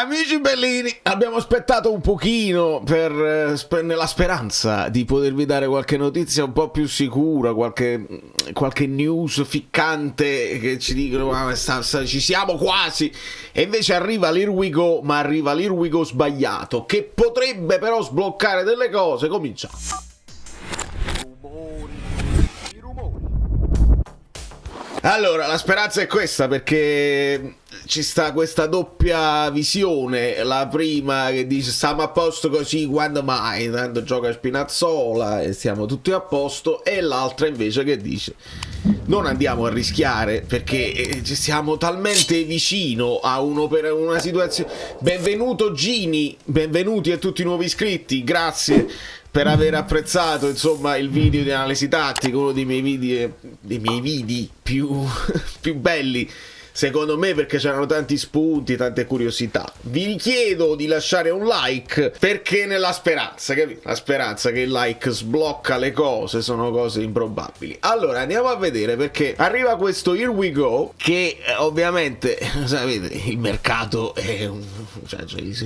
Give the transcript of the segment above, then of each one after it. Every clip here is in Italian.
Amici bellini, abbiamo aspettato un pochino nella speranza di potervi dare qualche notizia un po' più sicura, qualche news ficcante che ci dicono ci siamo quasi, e invece arriva l'Here We Go, ma arriva l'Here We Go sbagliato, che potrebbe però sbloccare delle cose. Cominciamo. Allora, la speranza è questa, perché ci sta questa doppia visione. La prima che dice stiamo a posto così, quando mai, tanto gioca Spinazzola e stiamo tutti a posto, e l'altra invece che dice non andiamo a rischiare perché ci siamo talmente vicino a una situazione. Benvenuto Gini, benvenuti a tutti i nuovi iscritti, grazie per aver apprezzato insomma il video di analisi tattica, uno dei miei video più belli secondo me, perché c'erano tanti spunti, tante curiosità. Vi richiedo di lasciare un like, perché nella speranza, capito? La speranza che il like sblocca le cose, sono cose improbabili. Allora andiamo a vedere, perché arriva questo Here We Go che ovviamente sapete, il mercato è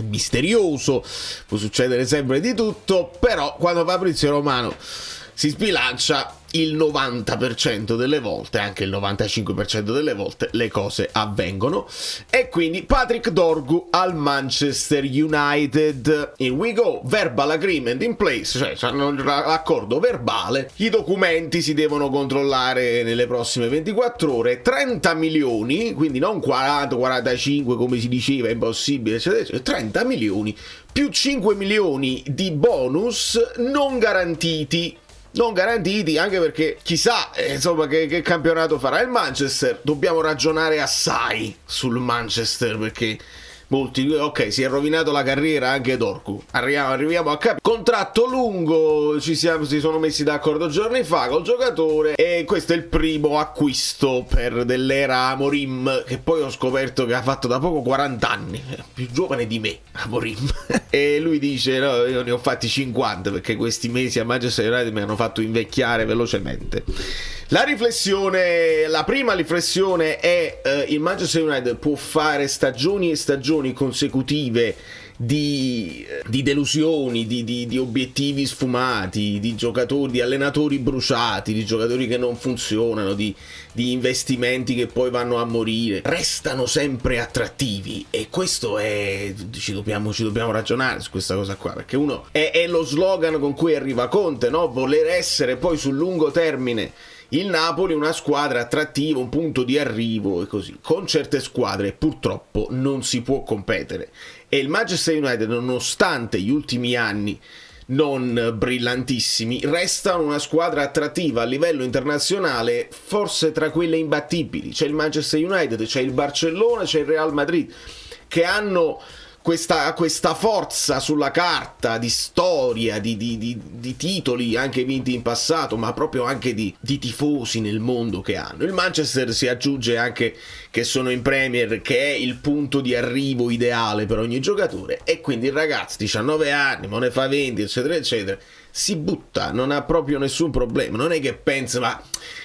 misterioso, può succedere sempre di tutto, però quando Fabrizio Romano si sbilancia il 90% delle volte, anche il 95% delle volte, le cose avvengono. E quindi Patrick Dorgu al Manchester United. Here we go, verbal agreement in place, cioè hanno l'accordo verbale, i documenti si devono controllare nelle prossime 24 ore, 30 milioni, quindi non 40, 45 come si diceva, impossibile, eccetera, 30 milioni, più 5 milioni di bonus non garantiti, anche perché chissà insomma che campionato farà il Manchester. Dobbiamo ragionare assai sul Manchester, perché molti, ok, si è rovinato la carriera anche Dorgu, arriviamo a capire. Contratto lungo, si sono messi d'accordo giorni fa col giocatore, e questo è il primo acquisto dell'era Amorim, che poi ho scoperto che ha fatto da poco 40 anni, più giovane di me Amorim. E lui dice no, io ne ho fatti 50 perché questi mesi a Manchester United mi hanno fatto invecchiare velocemente. La prima riflessione è il Manchester United può fare stagioni e stagioni consecutive di delusioni, di obiettivi sfumati, di giocatori, di allenatori bruciati, di giocatori che non funzionano, di investimenti che poi vanno a morire. Restano sempre attrattivi, e questo ci dobbiamo ragionare su questa cosa qua, perché uno è lo slogan con cui arriva Conte, no? Voler essere poi sul lungo termine il Napoli una squadra attrattiva, un punto di arrivo, e così. Con certe squadre purtroppo non si può competere, e il Manchester United, nonostante gli ultimi anni non brillantissimi, resta una squadra attrattiva a livello internazionale, forse tra quelle imbattibili. C'è il Manchester United, c'è il Barcellona, c'è il Real Madrid, che hanno questa forza sulla carta di storia, di titoli anche vinti in passato, ma proprio anche di tifosi nel mondo che hanno. Il Manchester si aggiunge anche che sono in Premier, che è il punto di arrivo ideale per ogni giocatore, e quindi il ragazzo 19 anni, ma ne fa 20, eccetera eccetera, si butta, non ha proprio nessun problema, non è che pensa ma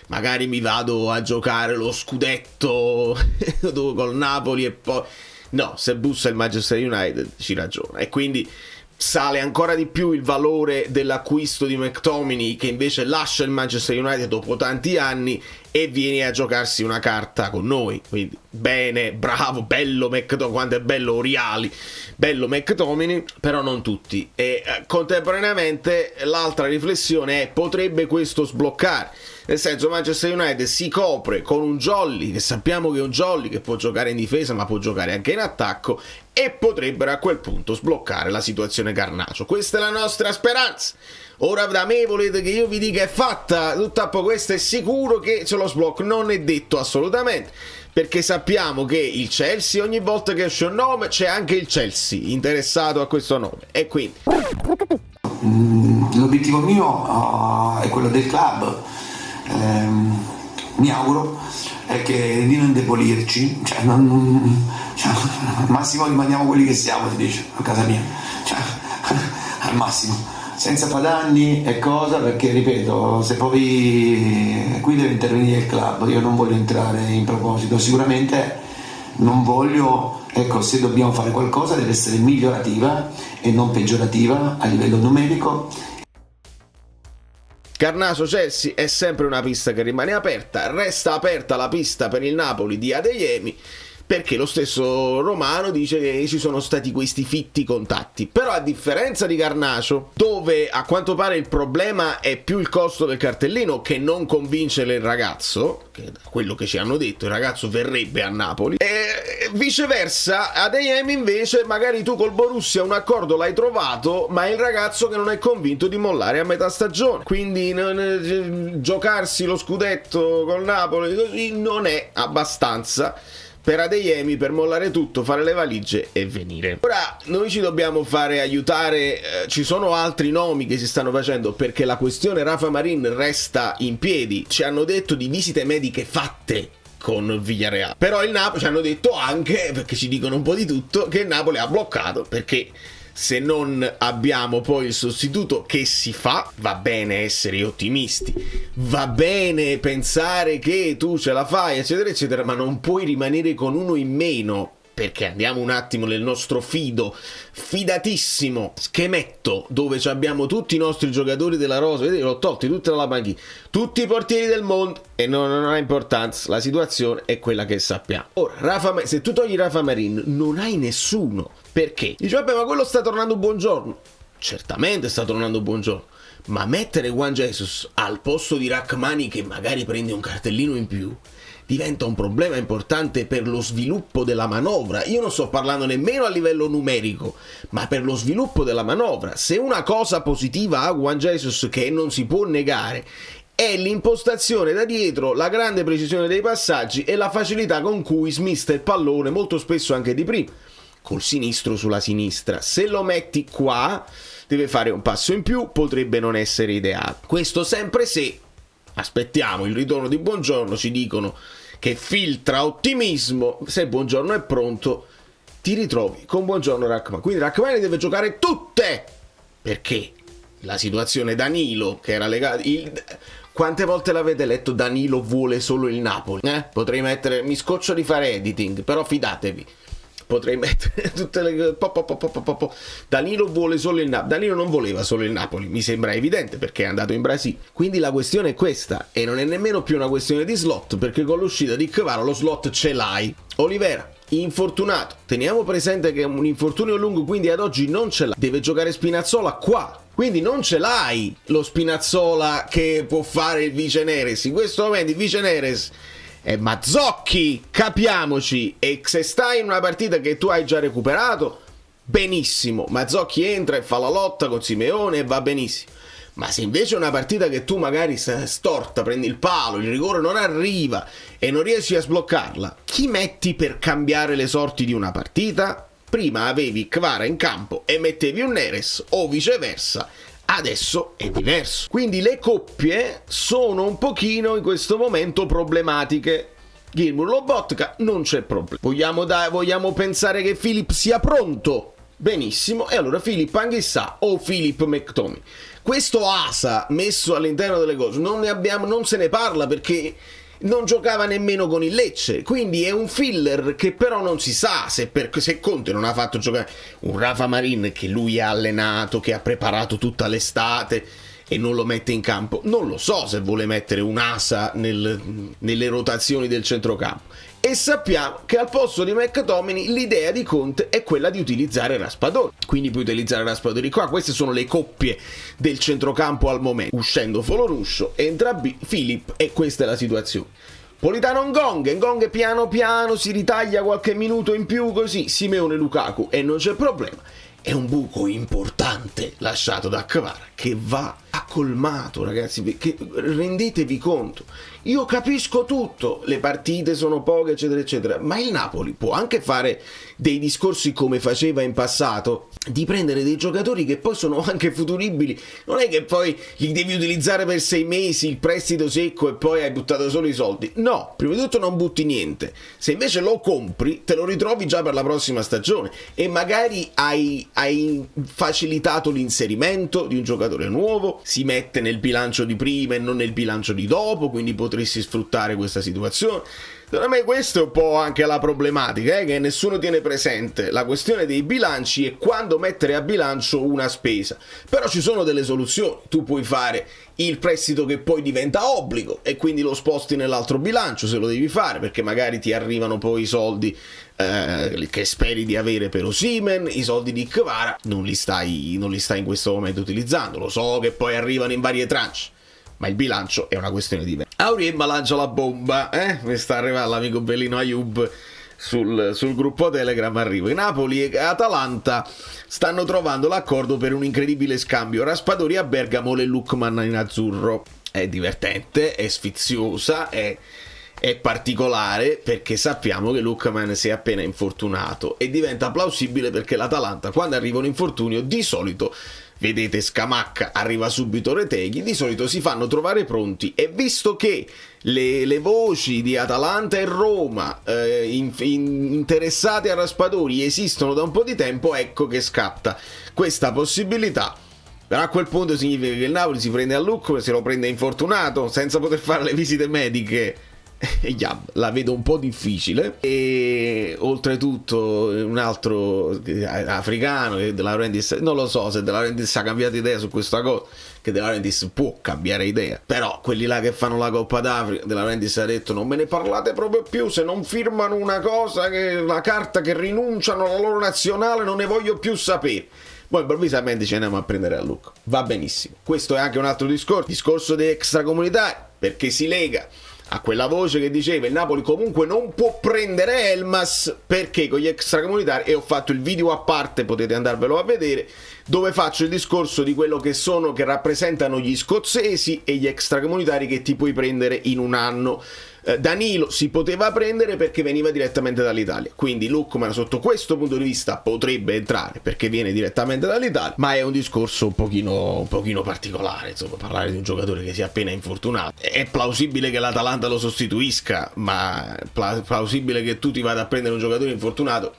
magari mi vado a giocare lo scudetto col Napoli e poi no, se bussa il Manchester United ci ragiona, e quindi sale ancora di più il valore dell'acquisto di McTominay, che invece lascia il Manchester United dopo tanti anni e viene a giocarsi una carta con noi. Quindi bene, bravo, bello McTominay, quanto è bello Oriali, bello McTominay, però non tutti. E contemporaneamente l'altra riflessione è: potrebbe questo sbloccare? Nel senso, Manchester United si copre con un Jolly, che sappiamo che è un Jolly che può giocare in difesa ma può giocare anche in attacco, e potrebbero a quel punto sbloccare la situazione Garnacho. Questa è la nostra speranza. Ora da me volete che io vi dica è fatta, tutto questo è sicuro che ce lo sblocco? Non è detto assolutamente, perché sappiamo che il Chelsea, ogni volta che esce un nome c'è anche il Chelsea interessato a questo nome, e quindi l'obiettivo mio è quello del club. Mi auguro è che di non indebolirci, al massimo rimaniamo quelli che siamo, si dice a casa mia, al massimo, senza far danni e cosa, perché ripeto, se poi qui deve intervenire il club, io non voglio entrare in proposito. Sicuramente non voglio, ecco, se dobbiamo fare qualcosa deve essere migliorativa e non peggiorativa a livello numerico. Garnaso-Chelsea è sempre una pista che rimane aperta, resta aperta la pista per il Napoli di Adeyemi, perché lo stesso Romano dice che ci sono stati questi fitti contatti. Però a differenza di Garnacio, dove a quanto pare il problema è più il costo del cartellino che non convincere il ragazzo, che da quello che ci hanno detto il ragazzo verrebbe a Napoli, e viceversa Adeyemi invece magari tu col Borussia un accordo l'hai trovato, ma è il ragazzo che non è convinto di mollare a metà stagione, quindi giocarsi lo scudetto col Napoli così non è abbastanza per Adeyemi per mollare tutto, fare le valigie e venire. Ora noi ci dobbiamo fare aiutare, ci sono altri nomi che si stanno facendo perché la questione Rafa Marin resta in piedi. Ci hanno detto di visite mediche fatte con Villarreal, però il Napoli ci hanno detto anche, perché ci dicono un po' di tutto, che il Napoli ha bloccato perché se non abbiamo poi il sostituto, che si fa? Va bene essere ottimisti, va bene pensare che tu ce la fai, eccetera, eccetera, ma non puoi rimanere con uno in meno, perché andiamo un attimo nel nostro fidatissimo schemetto, dove abbiamo tutti i nostri giocatori della rosa, vedete, l'ho tolti tutti dalla panchina, tutti i portieri del mondo, e non ha importanza, la situazione è quella che sappiamo. Ora, se tu togli Rafa Marin, non hai nessuno. Perché? Dice, vabbè, ma quello sta tornando buongiorno. Certamente sta tornando buongiorno. Ma mettere Juan Jesus al posto di Rachmani, che magari prende un cartellino in più, diventa un problema importante per lo sviluppo della manovra. Io non sto parlando nemmeno a livello numerico, ma per lo sviluppo della manovra. Se una cosa positiva ha Juan Jesus, che non si può negare, è l'impostazione da dietro, la grande precisione dei passaggi e la facilità con cui smista il pallone, molto spesso anche di prima, col sinistro sulla sinistra. Se lo metti qua deve fare un passo in più, potrebbe non essere ideale. Questo sempre se aspettiamo il ritorno di Buongiorno, ci dicono che filtra ottimismo, se Buongiorno è pronto ti ritrovi con Buongiorno Rachmani. Quindi Rachmani deve giocare tutte, perché la situazione Danilo che era legata, quante volte l'avete letto Danilo vuole solo il Napoli? Potrei mettere, mi scoccio di fare editing, però fidatevi, potrei mettere tutte le Danilo vuole solo il Napoli. Danilo non voleva solo il Napoli, mi sembra evidente, perché è andato in Brasile. Quindi la questione è questa, e non è nemmeno più una questione di slot, perché con l'uscita di Kvara lo slot ce l'hai. Olivera infortunato, teniamo presente che è un infortunio lungo, quindi ad oggi non ce l'ha, deve giocare Spinazzola qua, quindi non ce l'hai lo Spinazzola che può fare il vice Neres. In questo momento il vice Neres è Mazzocchi, capiamoci, e se stai in una partita che tu hai già recuperato, benissimo, Mazzocchi entra e fa la lotta con Simeone e va benissimo. Ma se invece è una partita che tu magari storta, prendi il palo, il rigore non arriva e non riesci a sbloccarla, chi metti per cambiare le sorti di una partita? Prima avevi Kvara in campo e mettevi un Neres, o viceversa. Adesso è diverso. Quindi le coppie sono un pochino in questo momento problematiche. Gilmour Lobotka non c'è problema. Vogliamo pensare che Philip sia pronto? Benissimo, e allora Philip Anghissà o Philip McTominay. Questo Asa messo all'interno delle cose non se ne parla, perché non giocava nemmeno con il Lecce, quindi è un filler che però non si sa se Conte non ha fatto giocare un Rafa Marin che lui ha allenato, che ha preparato tutta l'estate, e non lo mette in campo. Non lo so se vuole mettere un Asa nelle rotazioni del centrocampo. E sappiamo che al posto di McTominay l'idea di Conte è quella di utilizzare Raspadori, quindi puoi utilizzare Raspadori qua. Queste sono le coppie del centrocampo al momento. Uscendo Foloruscio, entra Philip, e questa è la situazione. Politano Ngong piano piano si ritaglia qualche minuto in più, così Simeone Lukaku, e non c'è problema. È un buco importante lasciato da Kvara che va colmato, ragazzi, perché rendetevi conto. Io capisco tutto, le partite sono poche, eccetera eccetera, ma il Napoli può anche fare dei discorsi come faceva in passato, di prendere dei giocatori che poi sono anche futuribili. Non è che poi li devi utilizzare per 6 mesi, il prestito secco, e poi hai buttato solo i soldi. No, prima di tutto non butti niente. Se invece lo compri, te lo ritrovi già per la prossima stagione, e magari hai facilitato l'inserimento di un giocatore nuovo, si mette nel bilancio di prima e non nel bilancio di dopo, quindi potresti sfruttare questa situazione. Secondo me questo è un po' anche la problematica, che nessuno tiene presente la questione dei bilanci e quando mettere a bilancio una spesa. Però ci sono delle soluzioni. Tu puoi fare il prestito che poi diventa obbligo e quindi lo sposti nell'altro bilancio se lo devi fare, perché magari ti arrivano poi i soldi che speri di avere per Osimhen, i soldi di Kvara non li stai in questo momento utilizzando. Lo so che poi arrivano in varie tranche, ma il bilancio è una questione diversa. Auriemma lancia la bomba, mi sta arrivando l'amico Bellino Ayub sul gruppo Telegram. Arriva: Napoli e Atalanta stanno trovando l'accordo per un incredibile scambio, Raspadori a Bergamo e Lookman in azzurro. È divertente, è sfiziosa, è particolare, perché sappiamo che Lookman si è appena infortunato, e diventa plausibile perché l'Atalanta, quando arriva un infortunio, di solito, vedete Scamacca, arriva subito Retegui, di solito si fanno trovare pronti, e visto che le voci di Atalanta e Roma interessate a Raspadori esistono da un po' di tempo, ecco che scatta questa possibilità. Però a quel punto significa che il Napoli si prende a Lookman, se lo prende infortunato, senza poter fare le visite mediche. La vedo un po' difficile. E oltretutto un altro africano, che De Laurentiis, non lo so se De Laurentiis ha cambiato idea su questa cosa, che De Laurentiis può cambiare idea, però quelli là che fanno la Coppa d'Africa, De Laurentiis ha detto: non me ne parlate proprio più, se non firmano una cosa, la carta che rinunciano alla loro nazionale, non ne voglio più sapere. Poi improvvisamente ci andiamo a prendere a Luca. Va benissimo. Questo è anche un altro discorso dei extracomunitari, perché si lega a quella voce che diceva il Napoli comunque non può prendere Elmas perché con gli extracomunitari, e ho fatto il video a parte, potete andarvelo a vedere, dove faccio il discorso di quello che rappresentano gli scozzesi e gli extracomunitari che ti puoi prendere in un anno. Danilo si poteva prendere perché veniva direttamente dall'Italia, quindi Lookman sotto questo punto di vista potrebbe entrare perché viene direttamente dall'Italia, ma è un discorso un pochino particolare, insomma, parlare di un giocatore che si è appena infortunato. È plausibile che l'Atalanta lo sostituisca, ma plausibile che tu ti vada a prendere un giocatore infortunato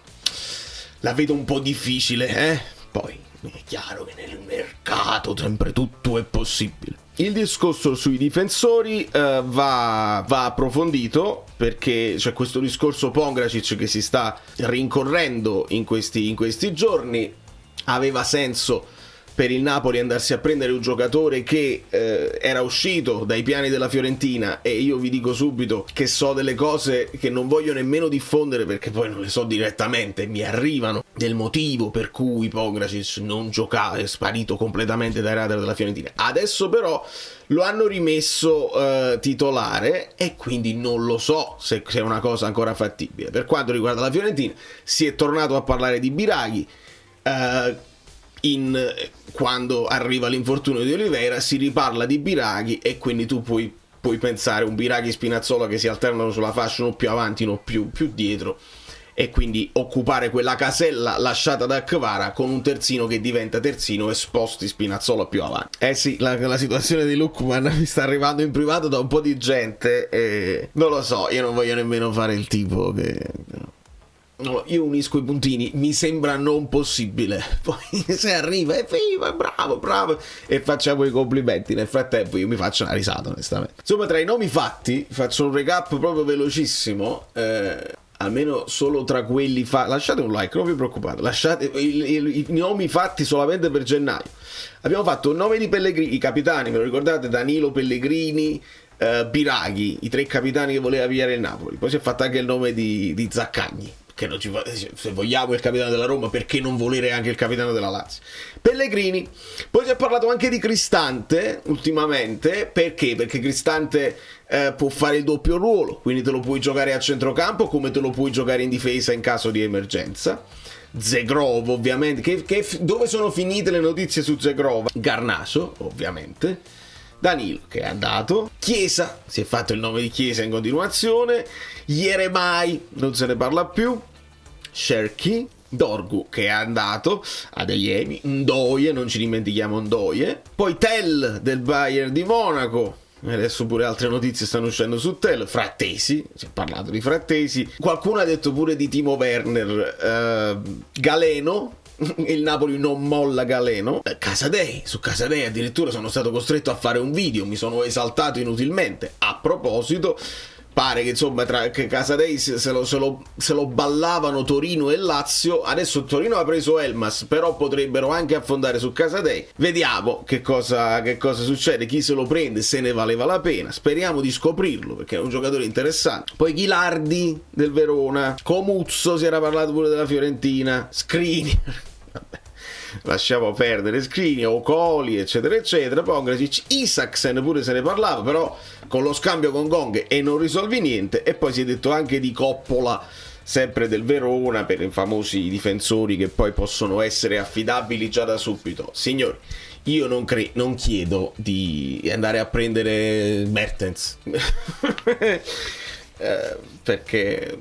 la vedo un po' difficile, Poi è chiaro che nel mercato sempre tutto è possibile. Il discorso sui difensori va approfondito, perché c'è questo discorso Pongracic che si sta rincorrendo in questi giorni. Aveva senso per il Napoli andarsi a prendere un giocatore che era uscito dai piani della Fiorentina, e io vi dico subito che so delle cose che non voglio nemmeno diffondere perché poi non le so direttamente, mi arrivano, del motivo per cui Pongracic non giocava, è sparito completamente dai radar della Fiorentina. Adesso però lo hanno rimesso titolare e quindi non lo so se è una cosa ancora fattibile. Per quanto riguarda la Fiorentina, si è tornato a parlare di Biraghi. Quando arriva l'infortunio di Oliveira si riparla di Biraghi, e quindi tu puoi pensare un Biraghi Spinazzola che si alternano sulla fascia, uno più avanti, uno più dietro, e quindi occupare quella casella lasciata da Kvara con un terzino che diventa terzino e sposti Spinazzola più avanti. Sì, la situazione di Lookman mi sta arrivando in privato da un po' di gente e non lo so, io non voglio nemmeno fare il tipo che... No, io unisco i puntini, mi sembra non possibile. Poi se arriva è figo, bravo, e facciamo i complimenti. Nel frattempo io mi faccio una risata, onestamente. Insomma, tra i nomi fatti, faccio un recap proprio velocissimo, almeno solo tra quelli lasciate un like, non vi preoccupate, lasciate i nomi fatti solamente per gennaio. Abbiamo fatto il nome di Pellegrini, i capitani, ve lo ricordate? Danilo, Pellegrini, Biraghi, i 3 capitani che voleva pigliare il Napoli. Poi si è fatto anche il nome di Zaccagni, che non ci fa, se vogliamo il capitano della Roma, perché non volere anche il capitano della Lazio? Pellegrini. Poi si è parlato anche di Cristante ultimamente, perché Cristante può fare il doppio ruolo, quindi te lo puoi giocare a centrocampo come te lo puoi giocare in difesa in caso di emergenza. Zegrov, ovviamente, dove sono finite le notizie su Zegrov? Garnacho, ovviamente. Danilo, che è andato. Chiesa, si è fatto il nome di Chiesa in continuazione. Jeremai, non se ne parla più. Cherki, Dorgu, che è andato ad Eyemi. Ndoye, non ci dimentichiamo Ndoye. Poi Tell del Bayern di Monaco. Adesso pure altre notizie stanno uscendo su Tell. Frattesi, si è parlato di Frattesi. Qualcuno ha detto pure di Timo Werner. Galeno, il Napoli non molla Galeno. Casadei, su Casadei addirittura sono stato costretto a fare un video, mi sono esaltato inutilmente. A proposito, pare che insomma che Casadei se lo ballavano Torino e Lazio. Adesso Torino ha preso Elmas, però potrebbero anche affondare su Casadei. Vediamo che cosa succede, chi se lo prende, se ne valeva la pena. Speriamo di scoprirlo, perché è un giocatore interessante. Poi Ghilardi del Verona, Comuzzo, si era parlato pure della Fiorentina, Skriniar, vabbè, lasciamo perdere, Skriniar, Ocoli, eccetera eccetera. Pongrasic, Isaksen pure se ne parlava, però con lo scambio con Gong e non risolvi niente. E poi si è detto anche di Coppola, sempre del Verona, per i famosi difensori che poi possono essere affidabili già da subito. Signori, io non chiedo di andare a prendere Mertens perché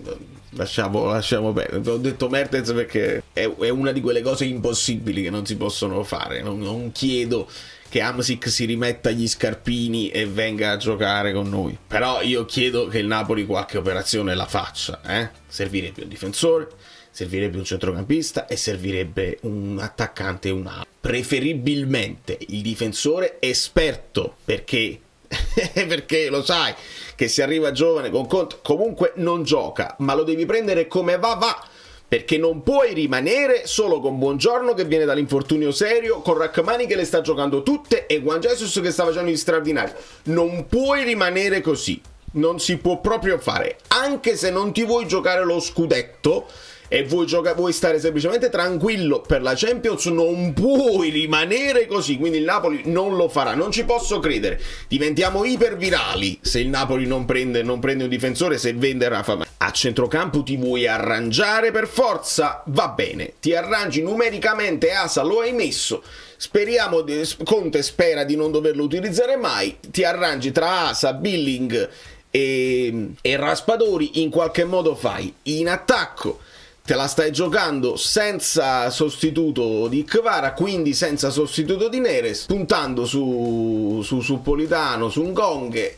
lasciamo bene. Ho detto Mertens perché è una di quelle cose impossibili che non si possono fare. Non chiedo che Hamsik si rimetta gli scarpini e venga a giocare con noi, però io chiedo che il Napoli qualche operazione la faccia, Servirebbe un difensore, servirebbe un centrocampista e servirebbe un attaccante, preferibilmente il difensore esperto, perché perché lo sai che se arriva giovane con Conte comunque non gioca, ma lo devi prendere come va, perché non puoi rimanere solo con Buongiorno che viene dall'infortunio serio, con Rachmani che le sta giocando tutte e Juan Jesus che sta facendo gli straordinari. Non puoi rimanere così, non si può proprio fare, anche se non ti vuoi giocare lo scudetto e vuoi stare semplicemente tranquillo per la Champions, non puoi rimanere così. Quindi il Napoli non lo farà, non ci posso credere. Diventiamo ipervirali se il Napoli non prende un difensore, se vende Rafa. A centrocampo ti vuoi arrangiare per forza? Va bene, ti arrangi numericamente, Asa lo hai messo, speriamo, Conte spera di non doverlo utilizzare mai, ti arrangi tra Asa, Billing e Raspadori, in qualche modo fai in attacco. Te la stai giocando senza sostituto di Kvara, quindi senza sostituto di Neres, puntando su Politano, su Ngong,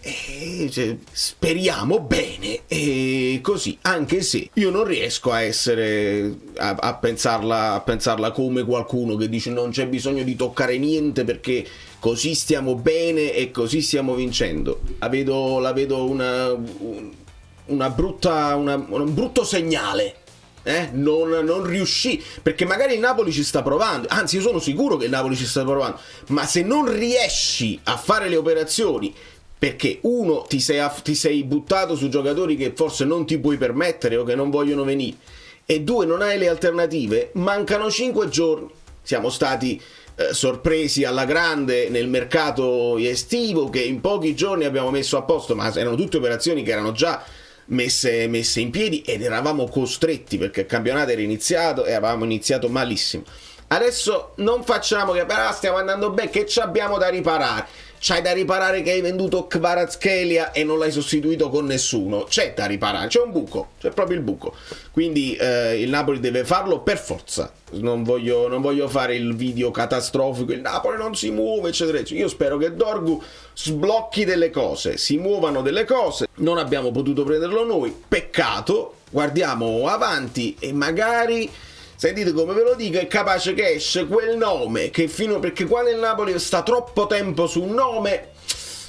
speriamo bene, e così, anche se io non riesco a essere a pensarla come qualcuno che dice non c'è bisogno di toccare niente perché così stiamo bene e così stiamo vincendo. La vedo un brutto segnale. Non riuscì, perché magari il Napoli ci sta provando, anzi io sono sicuro che il Napoli ci sta provando, ma se non riesci a fare le operazioni perché uno ti sei buttato su giocatori che forse non ti puoi permettere o che non vogliono venire, e due non hai le alternative, mancano 5 giorni. Siamo stati sorpresi alla grande nel mercato estivo, che in pochi giorni abbiamo messo a posto, ma erano tutte operazioni che erano già messe in piedi ed eravamo costretti, perché il campionato era iniziato e avevamo iniziato malissimo. Adesso non facciamo che però stiamo andando bene, che ci abbiamo da riparare. C'hai da riparare che hai venduto Kvaratskhelia e non l'hai sostituito con nessuno. C'è da riparare, c'è un buco, c'è proprio il buco. Quindi il Napoli deve farlo per forza. Non voglio fare il video catastrofico, il Napoli non si muove, eccetera, eccetera. Io spero che Dorgu sblocchi delle cose, si muovano delle cose. Non abbiamo potuto prenderlo noi, peccato. Guardiamo avanti e magari, sentite come ve lo dico, è capace che esce quel nome che perché quando il Napoli sta troppo tempo su un nome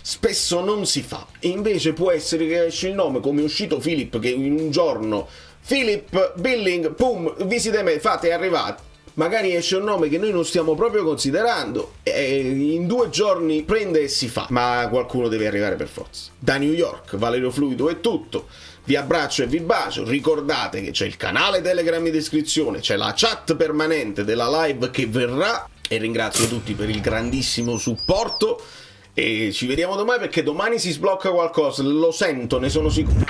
spesso non si fa, e invece può essere che esce il nome come è uscito Philip, che in un giorno Philip, Billing, pum, visite me, fate, è arrivato. Magari esce un nome che noi non stiamo proprio considerando e in 2 giorni prende e si fa, ma qualcuno deve arrivare per forza. Da New York, Valerio Fluido è tutto. Vi abbraccio e vi bacio, ricordate che c'è il canale Telegram in descrizione, c'è la chat permanente della live che verrà, e ringrazio tutti per il grandissimo supporto e ci vediamo domani, perché domani si sblocca qualcosa, lo sento, ne sono sicuro.